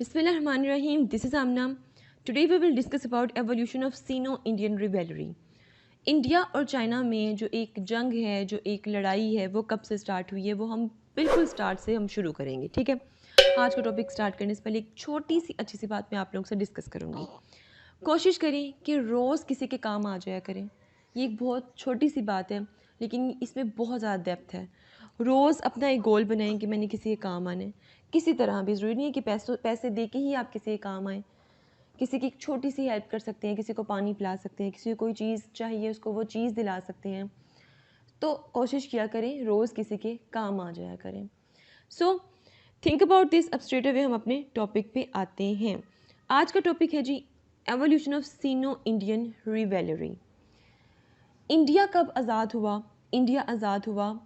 Bismillahirrahmanirrahim. This is Amna. Today we will discuss about evolution of Sino-Indian rivalry. India और China में जो एक जंग है, जो एक लड़ाई है, वो कब से स्टार्ट हुई है, वो हम बिल्कुल स्टार्ट से हम शुरू करेंगे, ठीक है। आज का टॉपिक स्टार्ट करने से पहले एक छोटी सी अच्छी सी बात मैं आप लोगों से डिस्कस करूँगी। कोशिश करें कि रोज़ किसी के काम आ जाया करें। ये एक बहुत छोटी सी बात है, लेकिन इसमें बहुत ज़्यादा डेप्थ है। रोज़ अपना एक गोल बनाएं कि मैंने किसी के काम आना है, किसी तरह भी। ज़रूरी नहीं है कि पैसे दे के ही आप किसी के काम आएँ। किसी की एक छोटी सी हेल्प कर सकते हैं, किसी को पानी पिला सकते हैं, किसी को कोई चीज़ चाहिए उसको वो चीज़ दिला सकते हैं। तो कोशिश किया करें रोज़ किसी के काम आ जाया करें। So think about this. अब स्ट्रेट अवे हम अपने टॉपिक पे आते हैं। आज का टॉपिक है जी evolution of Sino Indian rivalry. India कब आज़ाद हुआ? इंडिया आज़ाद हुआ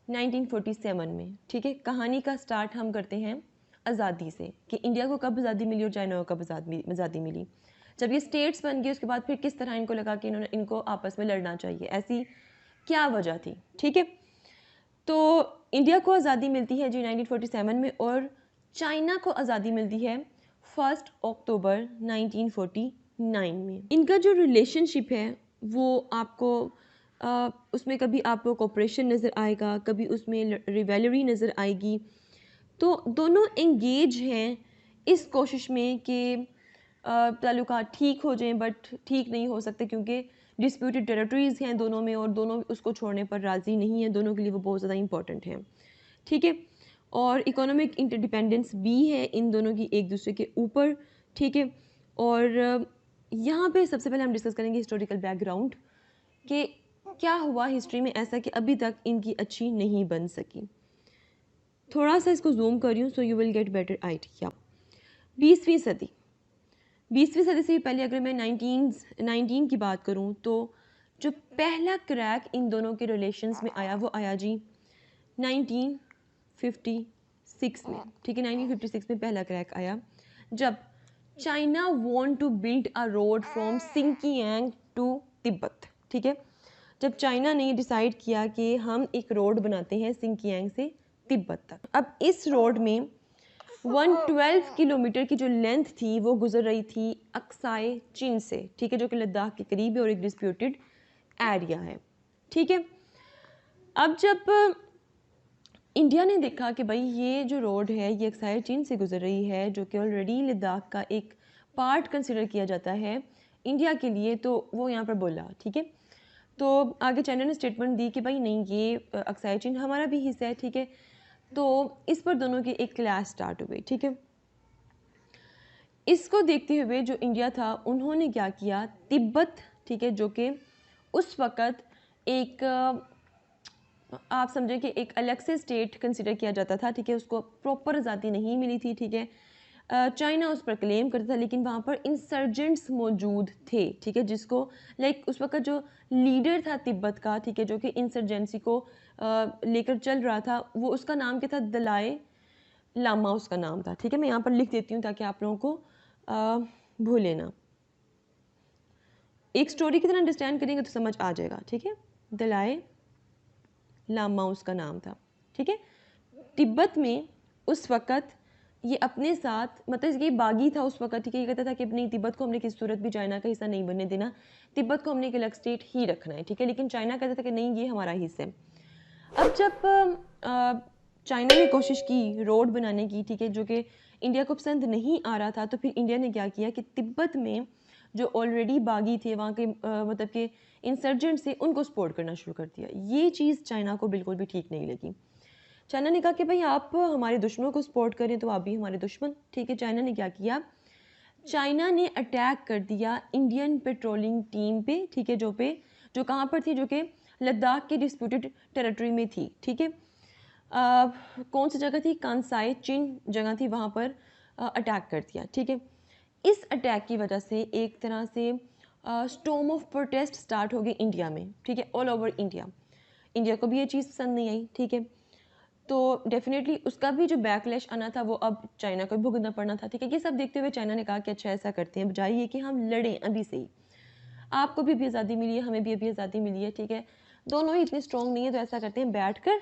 1947 में, ठीक है। कहानी का स्टार्ट हम करते हैं आज़ादी से कि इंडिया को कब आज़ादी मिली और चाइना को कब आज़ादी मिली। जब ये स्टेट्स बन गए उसके बाद फिर किस तरह इनको लगा कि इनको आपस में लड़ना चाहिए, ऐसी क्या वजह थी, ठीक है। तो इंडिया को आज़ादी मिलती है जी 1947 में और चाइना को आज़ादी मिलती है 1 अक्टूबर 1949 में। इनका जो रिलेशनशिप है वो आपको उसमें कभी आपको कोऑपरेशन नज़र आएगा, कभी उसमें रिवेलरी नज़र आएगी। तो दोनों एंगेज हैं इस कोशिश में कि ताल्लुकात ठीक हो जाएं, बट ठीक नहीं हो सकते क्योंकि डिस्प्यूटेड टेरिटरीज़ हैं दोनों में और दोनों उसको छोड़ने पर राज़ी नहीं है। दोनों के लिए वो बहुत ज़्यादा इंपॉर्टेंट है, ठीक है। और इकोनॉमिक इंटरडिपेंडेंस भी है इन दोनों की एक दूसरे के ऊपर, ठीक है। और यहाँ पे सबसे पहले हम डिस्कस करेंगे हिस्टोरिकल बैकग्राउंड कि क्या हुआ हिस्ट्री में ऐसा कि अभी तक इनकी अच्छी नहीं बन सकी। थोड़ा सा इसको जूम कर रही हूँ so you will get better idea. 20वीं सदी, 20वीं सदी से पहले अगर मैं 19 की बात करूँ तो जो पहला क्रैक इन दोनों के रिलेशंस में आया वो आया जी 1956 में, ठीक है। 1956 में पहला क्रैक आया जब China want to build a road from Xinjiang to Tibet, ठीक है। जब चाइना ने डिसाइड किया कि हम एक रोड बनाते हैं सिंकियांग से तिब्बत तक। अब इस रोड में 112 किलोमीटर की जो लेंथ थी वो गुजर रही थी अक्साई चीन से, ठीक है, जो कि लद्दाख के करीब है और एक डिस्प्यूटेड एरिया है, ठीक है। अब जब इंडिया ने देखा कि भाई ये जो रोड है ये अक्साई चीन से गुजर रही है जो कि ऑलरेडी लद्दाख का एक पार्ट कंसिडर किया जाता है इंडिया के लिए, तो वो यहाँ पर बोला, ठीक है। तो आगे चाइना ने स्टेटमेंट दी कि भाई नहीं ये अक्साई चीन हमारा भी हिस्सा है, ठीक है। तो इस पर दोनों की एक क्लैश स्टार्ट हो गई, ठीक है। इसको देखते हुए जो इंडिया था उन्होंने क्या किया, तिब्बत, ठीक है, जो कि उस वक़्त एक आप समझें कि एक अलग से स्टेट कंसिडर किया जाता था, ठीक है। उसको प्रॉपर आज़ादी नहीं मिली थी, ठीक है। चाइना उस पर क्लेम करता था लेकिन वहाँ पर इंसर्जेंट्स मौजूद थे, ठीक है, जिसको लाइक उस वक्त जो लीडर था तिब्बत का, ठीक है, जो कि इंसर्जेंसी को लेकर चल रहा था, वो उसका नाम क्या था, दलाई लामा उसका नाम था, ठीक है। मैं यहाँ पर लिख देती हूँ ताकि आप लोगों को भूले ना। एक स्टोरी की तरह अंडरस्टैंड करेंगे तो समझ आ जाएगा, ठीक है। दलाई लामा उसका नाम था, ठीक है। तिब्बत में उस वक़्त ये अपने साथ मतलब ये बागी था उस वक़्त, ठीक है। ये कहता था कि अपनी तिब्बत को हमने किसी सूरत भी चाइना का हिस्सा नहीं बनने देना, तिब्बत को हमने एक अलग स्टेट ही रखना है, ठीक है। लेकिन चाइना कहता था कि नहीं ये हमारा हिस्सा है। अब जब चाइना ने कोशिश की रोड बनाने की, ठीक है, जो कि इंडिया को पसंद नहीं आ रहा था, तो फिर इंडिया ने क्या किया कि तिब्बत में जो ऑलरेडी बागी थे वहाँ के मतलब कि इंसर्जेंट थे उनको सपोर्ट करना शुरू कर दिया। ये चीज़ चाइना को बिल्कुल भी ठीक नहीं लगी। चाइना ने कहा कि भाई आप हमारे दुश्मनों को सपोर्ट करें तो आप भी हमारे दुश्मन, ठीक है। चाइना ने क्या किया, चाइना ने अटैक कर दिया इंडियन पेट्रोलिंग टीम पे, ठीक है, जो कहाँ पर थी, जो कि लद्दाख की डिस्प्यूटेड टेरिटरी में थी, ठीक है। कौन सी जगह थी, कांसाई चीन जगह थी, वहाँ पर अटैक कर दिया, ठीक है। इस अटैक की वजह से एक तरह से स्टॉर्म ऑफ प्रोटेस्ट स्टार्ट हो गई इंडिया में, ठीक है, ऑल ओवर इंडिया। इंडिया को भी ये चीज़ पसंद नहीं आई, ठीक है। तो डेफिनेटली उसका भी जो बैकलैश आना था वो अब चाइना को भुगतना पड़ना था, ठीक है। ये सब देखते हुए चाइना ने कहा कि अच्छा ऐसा करते हैं, बजाय ये कि हम लड़ें अभी से ही, आपको भी आज़ादी मिली है, हमें भी अभी आज़ादी मिली है, ठीक है। दोनों ही इतने स्ट्रॉन्ग नहीं है तो ऐसा करते हैं बैठ कर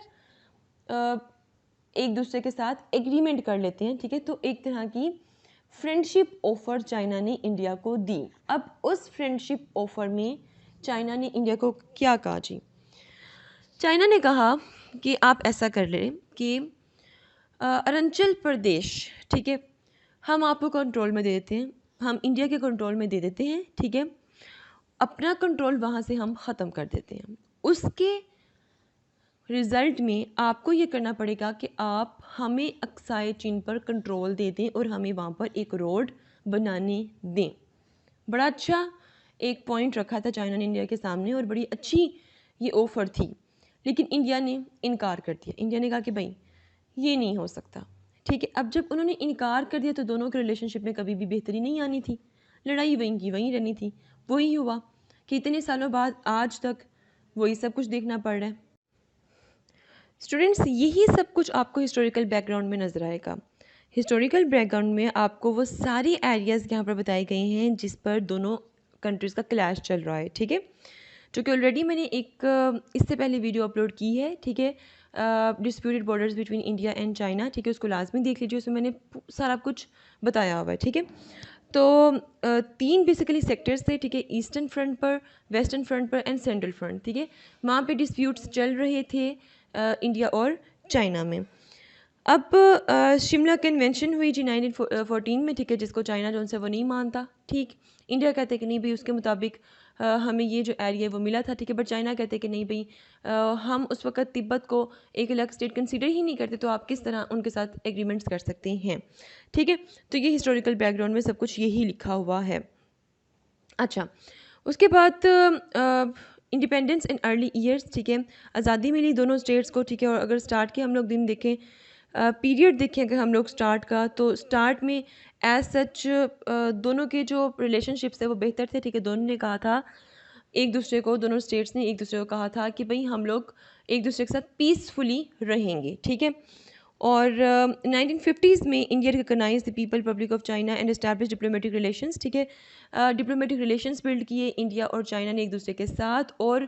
एक दूसरे के साथ एग्रीमेंट कर लेते हैं, ठीक है। तो एक तरह की फ्रेंडशिप ऑफ़र चाइना ने इंडिया को दी। अब उस फ्रेंडशिप ऑफ़र में चाइना ने इंडिया को क्या कहा जी? चाइना ने कहा कि आप ऐसा कर लें कि अरुणाचल प्रदेश, ठीक है, हम आपको कंट्रोल में दे देते हैं, हम इंडिया के कंट्रोल में दे देते हैं, ठीक है, अपना कंट्रोल वहाँ से हम ख़त्म कर देते हैं। उसके रिज़ल्ट में आपको ये करना पड़ेगा कि आप हमें अक्साई चीन पर कंट्रोल दे दें और हमें वहाँ पर एक रोड बनाने दें। बड़ा अच्छा एक पॉइंट रखा था चाइना ने इंडिया के सामने और बड़ी अच्छी ये ऑफ़र थी, लेकिन इंडिया ने इनकार कर दिया। इंडिया ने कहा कि भाई ये नहीं हो सकता, ठीक है। अब जब उन्होंने इनकार कर दिया तो दोनों के रिलेशनशिप में कभी भी बेहतरी नहीं आनी थी, लड़ाई वहीं की वहीं रहनी थी। वही हुआ कि इतने सालों बाद आज तक वही सब कुछ देखना पड़ रहा है। स्टूडेंट्स, यही सब कुछ आपको हिस्टोरिकल बैकग्राउंड में नज़र आएगा। हिस्टोरिकल बैकग्राउंड में आपको वो सारी एरियाज़ यहाँ पर बताए गए हैं जिस पर दोनों कंट्रीज़ का क्लैश चल रहा है, ठीक है। जो कि ऑलरेडी मैंने एक इससे पहले वीडियो अपलोड की है, ठीक है, disputed borders between India and China, ठीक है, उसको लाजमी देख लीजिए, उसमें मैंने सारा कुछ बताया हुआ है, ठीक है। तो तीन बेसिकली सेक्टर्स थे, ठीक है, ईस्टर्न फ्रंट पर, वेस्टर्न फ्रंट पर एंड सेंट्रल फ्रंट, ठीक है। वहाँ पे डिस्प्यूट्स चल रहे थे इंडिया और चाइना में। अब शिमला कन्वेंशन हुई जी 1914 में, ठीक है, जिसको चाइना जो है वो नहीं मानता, ठीक। इंडिया कहते कि नहीं भाई उसके मुताबिक हमें ये जो एरिया है वो मिला था, ठीक है, बट चाइना कहते कि नहीं भाई हम उस वक्त तिब्बत को एक अलग स्टेट कंसीडर ही नहीं करते, तो आप किस तरह उनके साथ एग्रीमेंट्स कर सकते हैं, ठीक है। तो ये हिस्टोरिकल बैकग्राउंड में सब कुछ यही लिखा हुआ है। अच्छा, उसके बाद इंडिपेंडेंस इन अर्ली ईयर्स, ठीक है, आज़ादी मिली दोनों स्टेट्स को, ठीक है। और अगर स्टार्ट के हम लोग दिन देखें, पीरियड देखें अगर हम लोग स्टार्ट का, तो स्टार्ट में एज सच दोनों के जो रिलेशनशिप्स थे वो बेहतर थे, ठीक है। दोनों ने कहा था एक दूसरे को, दोनों स्टेट्स ने एक दूसरे को कहा था कि भाई हम लोग एक दूसरे के साथ पीसफुली रहेंगे, ठीक है। और 1950s में India recognize the people public of China and establish diplomatic relations, ठीक है। डिप्लोमेटिक रिलेशंस बिल्ड किए इंडिया और चाइना ने एक दूसरे के साथ, और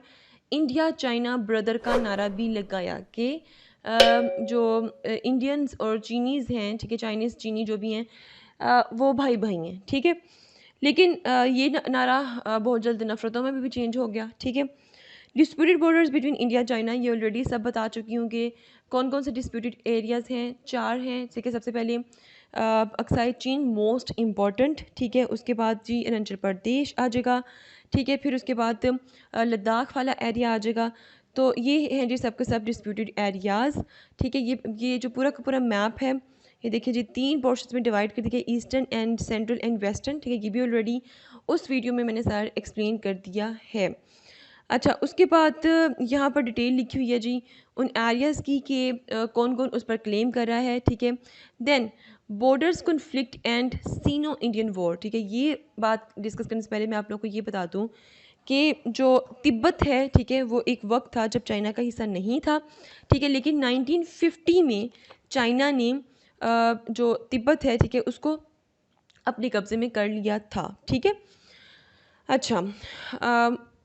इंडिया चाइना ब्रदर का नारा भी लगाया कि जो इंडियंस और चीनीज़ हैं, ठीक है, चाइनीज़ चीनी जो भी हैं वो भाई भाई हैं, ठीक है। लेकिन ये नारा बहुत जल्द नफ़रतों में भी चेंज हो गया, ठीक है। Disputed borders between India China, ये ऑलरेडी सब बता चुकी हूँ कि कौन कौन से डिस्प्यूटेड एरियाज़ हैं, 4 हैं, ठीक है। सबसे पहले अक्साई चीन मोस्ट इम्पॉर्टेंट, ठीक है। उसके बाद जी अरुणाचल प्रदेश आ जाएगा, ठीक है। फिर उसके बाद लद्दाख वाला एरिया आ जाएगा। तो ये हैं जी सब के सब डिस्प्यूटेड एरियाज़, ठीक है। ये जो पूरा का पूरा मैप है, ये देखिए जी 3 पोर्शंस में डिवाइड कर दिया, eastern and central and western, ठीक है। ये भी ऑलरेडी उस वीडियो में मैंने सारा एक्सप्लेन कर दिया है। अच्छा, उसके बाद यहाँ पर डिटेल लिखी हुई है जी उन एरियाज़ की कि कौन कौन उस पर क्लेम कर रहा है, ठीक है। Then borders conflict and Sino Indian war, ठीक है। ये बात डिस्कस करने से पहले मैं आप लोगों को ये बता दूँ कि जो तिब्बत है, ठीक है, वो एक वक्त था जब चाइना का हिस्सा नहीं था, ठीक है। लेकिन 1950 में चाइना ने जो तिब्बत है, ठीक है, उसको अपने कब्ज़े में कर लिया था, ठीक है। अच्छा,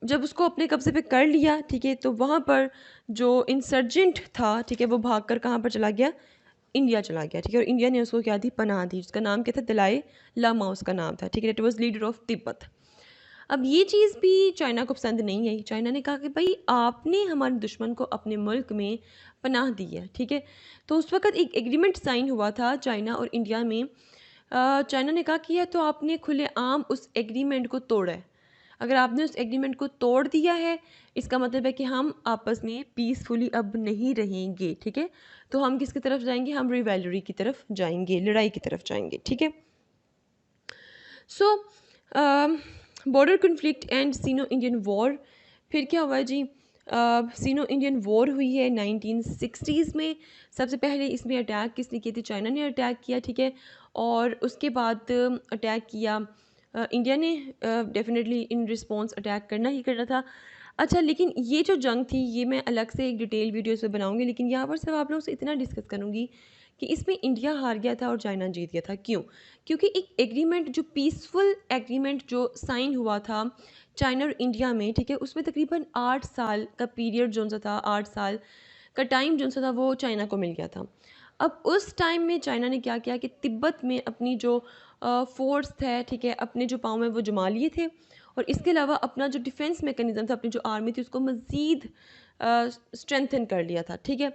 जब उसको अपने कब्ज़े पे कर लिया, ठीक है, तो वहाँ पर जो इंसर्जेंट था, ठीक है, वो भागकर कहाँ पर चला गया? इंडिया चला गया, ठीक है। और इंडिया ने उसको क्या दी? पनाह दी। उसका नाम क्या था? दलाई लामा उसका नाम था, ठीक है। It was leader of Tibet. अब ये चीज़ भी चाइना को पसंद नहीं आई। चाइना ने कहा कि भाई आपने हमारे दुश्मन को अपने मुल्क में पनाह दी है, ठीक है। तो उस वक़्त एक एग्रीमेंट साइन हुआ था चाइना और इंडिया में। चाइना ने कहा कि यह तो आपने खुलेआम उस एग्रीमेंट को तोड़ा है। अगर आपने उस एग्रीमेंट को तोड़ दिया है, इसका मतलब है कि हम आपस में पीसफुली अब नहीं रहेंगे, ठीक है। तो हम किसकी तरफ जाएंगे? हम रिवेलरी की तरफ जाएंगे, लड़ाई की तरफ जाएंगे, ठीक है। So border conflict and Sino Indian war, फिर क्या हुआ जी? सीनो इंडियन वॉर हुई है 1960s में। सबसे पहले इसमें अटैक किसने किया थी? चाइना ने अटैक किया, ठीक है। और उसके बाद अटैक किया इंडिया ने, डेफिनेटली इन रिस्पॉन्स अटैक करना ही करना था। अच्छा, लेकिन ये जो जंग थी ये मैं अलग से एक डिटेल वीडियो से बनाऊंगी, लेकिन यहाँ पर सिर्फ आप लोगों से इतना डिस्कस करूँगी कि इसमें इंडिया हार गया था और चाइना जीत गया था। क्यों? क्योंकि एक एग्रीमेंट, जो पीसफुल एग्रीमेंट जो साइन हुआ था चाइना और इंडिया में, ठीक है, उसमें तकरीबन 8 साल का पीरियड जो सा था, 8 साल का टाइम जो सा था वो चाइना को मिल गया था। अब उस टाइम में चाइना ने क्या किया कि तिब्बत में अपनी जो फोर्स है, ठीक है, अपने जो पाँव में वो जमा लिए थे, और इसके अलावा अपना जो डिफेंस मैकेनिज़्म था, अपनी जो आर्मी थी, उसको मज़ीद स्ट्रेंथन कर लिया था, ठीक है।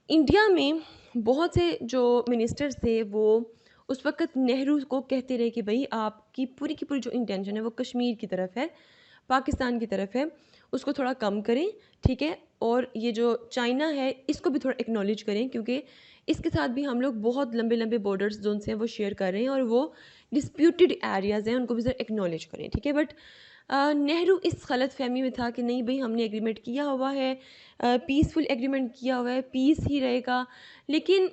इंडिया में बहुत से जो मिनिस्टर्स थे वो उस वक़्त नेहरू को कहते रहे कि भई आपकी पूरी की पूरी जो इंटेंशन है वो कश्मीर की तरफ है, पाकिस्तान की तरफ है, उसको थोड़ा कम करें, ठीक है? और ये जो चाइना है इसको भी थोड़ा एक्नॉलेज करें, क्योंकि इसके साथ भी हम लोग बहुत लंबे-लंबे बॉर्डर्स जोन से हैं वो शेयर कर रहे हैं, और वो डिस्प्यूटेड एरियाज़ हैं, उनको भी ज़रा एक्नॉलेज करें, ठीक है? बट नेहरू इस गलतफ़हमी में था कि नहीं भई हमने एग्रीमेंट किया हुआ है, पीसफुल एग्रीमेंट किया हुआ है, पीस ही रहेगा। लेकिन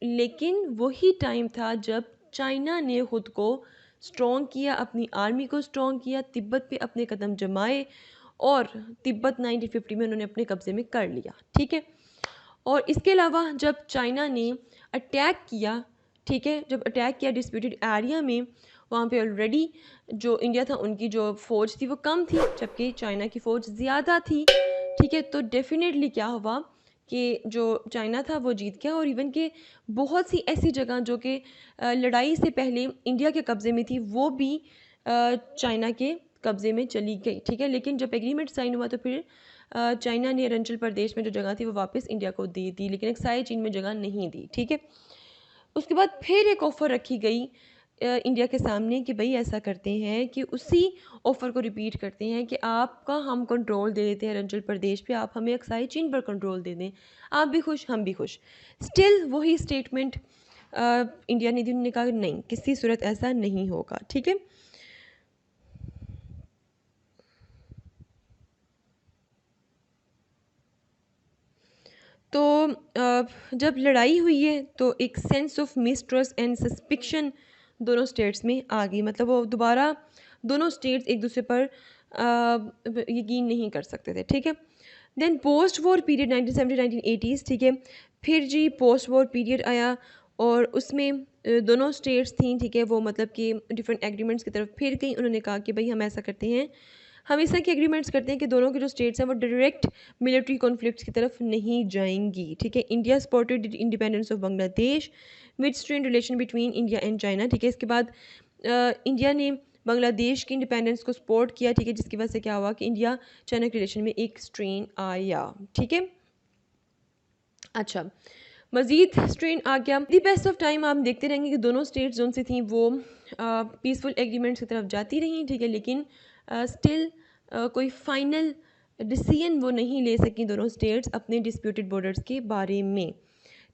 लेकिन वही टाइम था जब चाइना ने खुद को स्ट्रॉन्ग किया, अपनी आर्मी को स्ट्रॉन्ग किया, तिब्बत पे अपने कदम जमाए, और तिब्बत 1950 में उन्होंने अपने कब्ज़े में कर लिया, ठीक है। और इसके अलावा जब चाइना ने अटैक किया, ठीक है, जब अटैक किया डिस्प्यूटेड एरिया में, वहाँ पे ऑलरेडी जो इंडिया था उनकी जो फ़ौज थी वो कम थी, जबकि चाइना की फ़ौज ज़्यादा थी, ठीक है। तो डेफ़िनेटली क्या हुआ कि जो चाइना था वो जीत गया, और इवन के बहुत सी ऐसी जगह जो कि लड़ाई से पहले इंडिया के कब्ज़े में थी वो भी चाइना के कब्ज़े में चली गई, ठीक है। लेकिन जब एग्रीमेंट साइन हुआ तो फिर चाइना ने अरुणाचल प्रदेश में जो जगह थी वो वापस इंडिया को दे दी, लेकिन एक्साई चीन में जगह नहीं दी, ठीक है। उसके बाद फिर एक ऑफ़र रखी गई इंडिया के सामने कि भई ऐसा करते हैं कि उसी ऑफ़र को रिपीट करते हैं कि आपका हम कंट्रोल दे देते हैं अरुणाचल प्रदेश पे, आप हमें एक्साई चीन पर कंट्रोल दे दें, आप भी खुश हम भी खुश। स्टिल वही स्टेटमेंट इंडिया ने दी, उन्होंने कहा नहीं, किसी सूरत ऐसा नहीं होगा, ठीक है। तो जब लड़ाई हुई है तो एक sense of mistrust and suspicion दोनों स्टेट्स में आ गई, मतलब वो दोबारा दोनों स्टेट्स एक दूसरे पर यकीन नहीं कर सकते थे, ठीक है। Then post war period 1970-1980s, ठीक है। फिर जी पोस्ट वॉर पीरियड आया, और उसमें दोनों स्टेट्स थी, ठीक है, वो मतलब कि डिफरेंट एग्रीमेंट्स की तरफ फिर गई। उन्होंने कहा कि भाई हम ऐसा करते हैं, हम इस तरह के एग्रीमेंट्स करते हैं कि दोनों के जो स्टेट्स हैं वो डायरेक्ट मिलिट्री कॉन्फ्लिक्ट्स की तरफ नहीं जाएंगी, ठीक है। India supported independence of Bangladesh with strain relation between India and China, ठीक है। इसके बाद इंडिया ने बांग्लादेश की इंडिपेंडेंस को सपोर्ट किया, ठीक है, जिसकी वजह से क्या हुआ कि इंडिया चाइना के रिलेशन में एक स्ट्रेन आया, ठीक है। अच्छा, मज़ीद स्ट्रेन आ गया। दी बेस्ट ऑफ टाइम आप देखते रहेंगे कि दोनों स्टेट्स जोन से थी वो पीसफुल एग्रीमेंट्स की तरफ जाती रहीं, ठीक है, लेकिन स्टिल कोई फाइनल डिसीजन वो नहीं ले सकी दोनों स्टेट्स अपने डिस्प्यूटेड बॉर्डर्स के बारे में,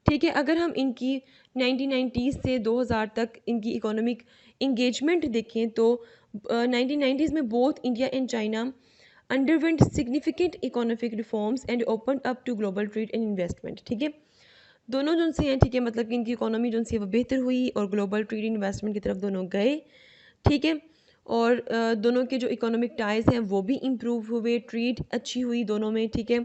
ठीक है। अगर हम इनकी 1990s से 2000 तक इनकी इकोनॉमिक इंगेजमेंट देखें तो 1990s में both India and China underwent significant economic reforms and opened up to global trade and investment, ठीक है। दोनों जो से हैं, ठीक है, मतलब कि इनकी इकोनॉमी जो सी है वो बेहतर हुई और ग्लोबल ट्रेड इन्वेस्टमेंट की तरफ दोनों गए, ठीक है। और दोनों के जो इकोनॉमिक टाइज हैं वो भी इम्प्रूव हुए, ट्रेड अच्छी हुई दोनों में, ठीक है।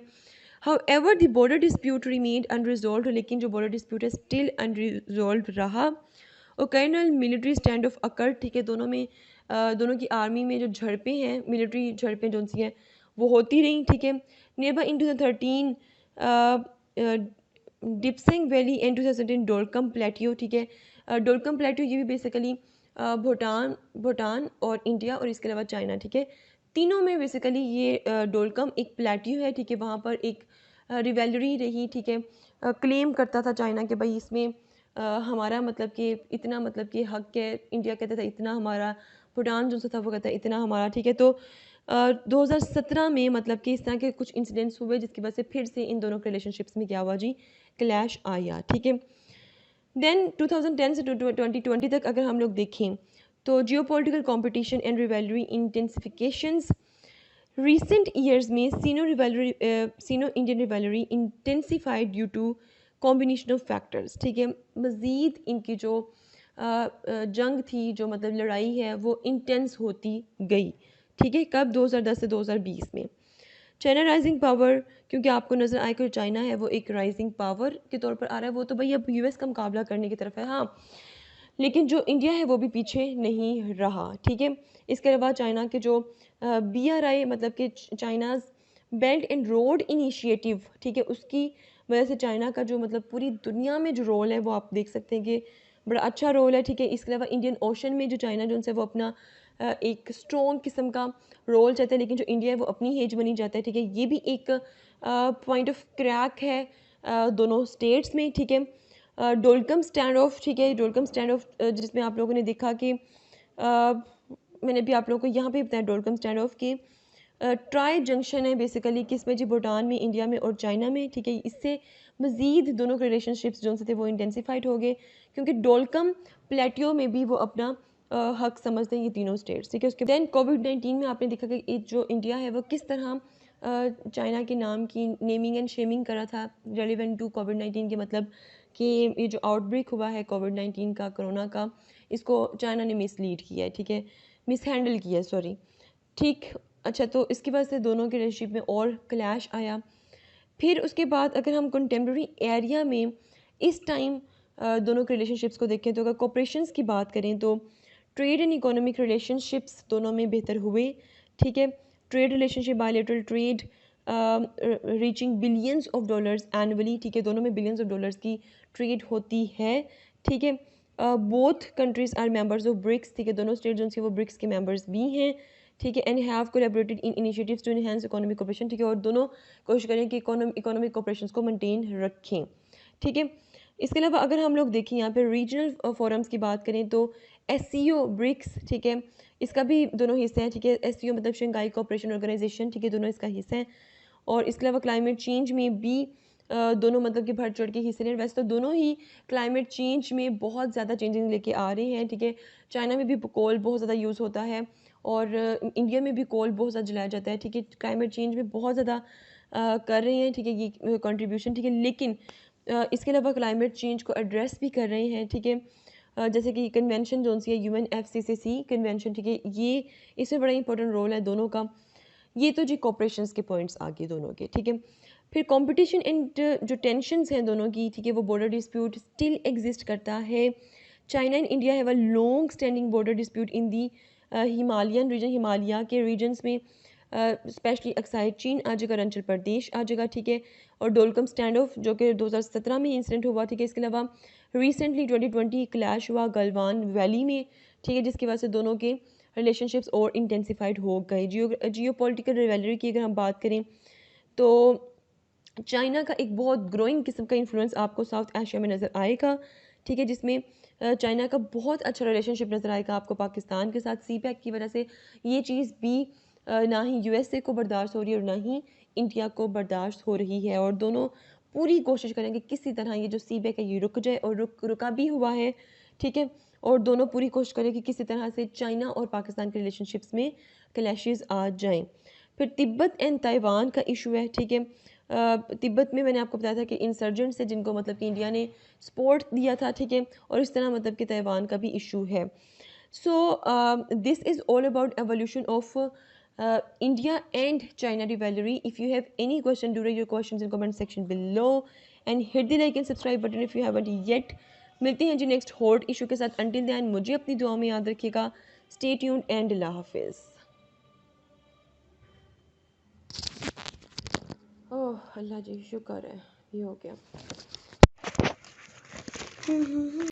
However the border dispute remained unresolved, लेकिन जो बॉर्डर डिस्प्यूट है स्टिल अनरिजॉल्व्ड रहा। ओकेजनल मिलिट्री स्टैंड ऑफ अकर, ठीक है, दोनों में दोनों की आर्मी में जो झड़पें हैं, मिलिट्री झड़पें जो सी हैं वो होती रहीं, ठीक है। Nearby in 2013 Depsang valley and 2010 Doklam plateau, ठीक है। डोलकम प्लेटियो ये भी बेसिकली भूटान भूटान और इंडिया और इसके अलावा चाइना, ठीक है, तीनों में बेसिकली ये डोलकम एक प्लेटियो है, ठीक है। वहाँ पर एक रिवेलरी रही, ठीक है। क्लेम करता था चाइना के भाई इसमें हमारा मतलब कि इतना मतलब कि हक है, इंडिया कहता था इतना हमारा, भूटान जो था वो कहता है इतना हमारा, ठीक है। तो 2017 में मतलब कि इस तरह के कुछ इंसिडेंट्स हुए जिसकी वजह से फिर से इन दोनों के रिलेशनशिप्स में क्या हुआ जी, क्लैश आया, ठीक है। देन 2010 से 2020 तक अगर हम लोग देखें तो geopolitical competition and rivalry intensifications, recent years में Sino Indian rivalry intensified due to combination of factors, ठीक है। मज़ीद इनकी जो जंग थी, जो मतलब लड़ाई है वो इंटेंस होती गई, ठीक है। कब? 2010 से 2020 में। चाइना राइजिंग पावर, क्योंकि आपको नज़र आए कि चाइना है वो एक राइजिंग पावर के तौर पर आ रहा है, वो तो भाई अब यूएस का मुकाबला करने की तरफ है, हाँ, लेकिन जो इंडिया है वो भी पीछे नहीं रहा, ठीक है। इसके अलावा चाइना के जो BRI मतलब कि China's belt and road initiative, ठीक है, उसकी वजह से चाइना का जो मतलब पूरी दुनिया में जो रोल है वो आप देख सकते हैं कि बड़ा अच्छा रोल है, ठीक है। इसके अलावा इंडियन ओशन में जो चाइना जो उनसे वो अपना एक स्ट्रॉन्ग किस्म का रोल चाहता है, लेकिन जो इंडिया है वो अपनी हेज बनी जाता है, ठीक है। ये भी एक पॉइंट ऑफ क्रैक है दोनों स्टेट्स में, ठीक है। डोलकम स्टैंड ऑफ, ठीक है, डोलकम स्टैंड ऑफ जिसमें आप लोगों ने देखा कि मैंने भी आप लोगों को यहाँ पे बताया डोलकम स्टैंड ऑफ की ट्राई जंक्शन है बेसिकली किसमें जी, भूटान में, इंडिया में और चाइना में, ठीक है। इससे मज़ीद दोनों के रिलेशनशिप्स जो थे वो इंटेंसिफाइड हो गए, क्योंकि डोलकम प्लेटियो में भी वो अपना हक समझते हैं ये तीनों स्टेट्स, ठीक है। उसके दैन कोविड-19 में आपने देखा कि जो इंडिया है वो किस तरह चाइना के नाम की नेमिंग एंड शेमिंग करा था रेलिवेंट टू कोविड-19 के, मतलब कि ये जो आउटब्रेक हुआ है कोविड-19 का, कोरोना का, इसको चाइना ने मिसलीड किया है, ठीक है, मिसहैंडल किया है, सॉरी, ठीक। अच्छा, तो इसकी वजह से दोनों के रिलेशनशिप में और क्लैश आया। फिर उसके बाद अगर हम कंटेम्प्रेरी एरिया में इस टाइम दोनों के रिलेशनशिप्स को देखें, तो अगर कोऑपरेशंस की बात करें तो ट्रेड एंड इकोनॉमिक रिलेशनशिप्स दोनों में बेहतर हुए, ठीक है। Trade relationship, bilateral trade reaching billions of dollars annually, ठीक है, दोनों में बिलियंस ऑफ डॉलर्स की ट्रेड होती है, ठीक है। Both countries are members of BRICS, ठीक है, दोनों स्टेट जो हैं वो ब्रिक्स के मेंबर्स भी हैं, ठीक है। And have collaborated in initiatives to enhance economic cooperation, ठीक है, और दोनों कोशिश करें कि इकोनॉमिक कोऑपरेशन को मेंटेन रखें, ठीक है। इसके अलावा अगर हम लोग देखें यहाँ पे रीजनल फोरम्स की बात करें तो एससीओ ब्रिक्स, ठीक है, इसका भी दोनों हिस्से हैं, ठीक है। एससीओ मतलब शंघाई कोऑपरेशन ऑर्गेनाइजेशन, ठीक है, दोनों इसका हिस्सा है। और इसके अलावा क्लाइमेट चेंज में भी दोनों मतलब कि बढ़ चढ़ के हिस्से लें। वैसे तो दोनों ही क्लाइमेट चेंज में बहुत ज़्यादा चेंजेस लेके आ रहे हैं, ठीक है। चाइना में भी कोल बहुत ज़्यादा यूज़ होता है और इंडिया में भी कोल बहुत ज़्यादा जलाया जाता है, ठीक है। क्लाइमेट चेंज में बहुत ज़्यादा कर रहे हैं, ठीक है, ये कंट्रीब्यूशन, ठीक है। लेकिन इसके अलावा क्लाइमेट चेंज को एड्रेस भी कर रहे हैं, ठीक है। जैसे कि कन्वेंशन जो सी है UNFCCC कन्वेंशन, ठीक है, ये इसमें बड़ा इंपॉर्टेंट रोल है दोनों का। ये तो जी कोऑपरेशंस के पॉइंट्स आ गए दोनों के, ठीक है। फिर कंपटीशन एंड जो टेंशन्स हैं दोनों की, ठीक है, वो बॉर्डर डिस्प्यूट स्टिल एग्जिस्ट करता है। China and India have a long standing border dispute in the Himalayan region, Himalaya के रीजन्स में, स्पेशली अक्साई चीन आ जाएगा, अरुणाचल प्रदेश आ जाएगा, ठीक है। और डोलकम स्टैंड ऑफ जो कि 2017 में इंसिडेंट हुआ, ठीक है। इसके अलावा रिसेंटली 2020 क्लैश हुआ गलवान वैली में, ठीक है, जिसकी वजह से दोनों के रिलेशनशिप्स और इंटेंसिफाइड हो गए। जियो पॉलिटिकल रिवेलरी की अगर हम बात करें तो चाइना का एक बहुत ग्रोइंग किस्म का इन्फ्लुएंस आपको साउथ एशिया में नज़र आएगा, ठीक है, जिसमें चाइना का बहुत अच्छा रिलेशनशिप नज़र आएगा आपको पाकिस्तान के साथ। CPEC की वजह से ये चीज़ भी ना ही USA को बर्दाश्त हो रही है और ना ही इंडिया को बर्दाश्त हो रही है, और दोनों पूरी कोशिश करेंगे किसी तरह ये जो CPEC है ये रुक जाए, और रुका भी हुआ है, ठीक है। और दोनों पूरी कोशिश करें कि किसी तरह से चाइना और पाकिस्तान के रिलेशनशिप्स में क्लैशेस आ जाएं। फिर तिब्बत एंड ताइवान का इशू है, ठीक है। तिब्बत में मैंने आपको बताया था कि इंसर्जेंट्स है जिनको मतलब कि इंडिया ने सपोर्ट दिया था, ठीक है, और इस तरह मतलब कि ताइवान का भी इशू है। So this is all about evolution of India and China rivalry. If you have any question, do write your questions in comment section below and hit the like and subscribe button if you haven't yet. मिलते हैं जी next hot issue के साथ। Until then मुझे अपनी दुआ में याद रखिएगा। स्टे ट्यून्ड एंड अल्लाह हाफिज़। ओह अल्लाह जी शुक्र है ये हो गया।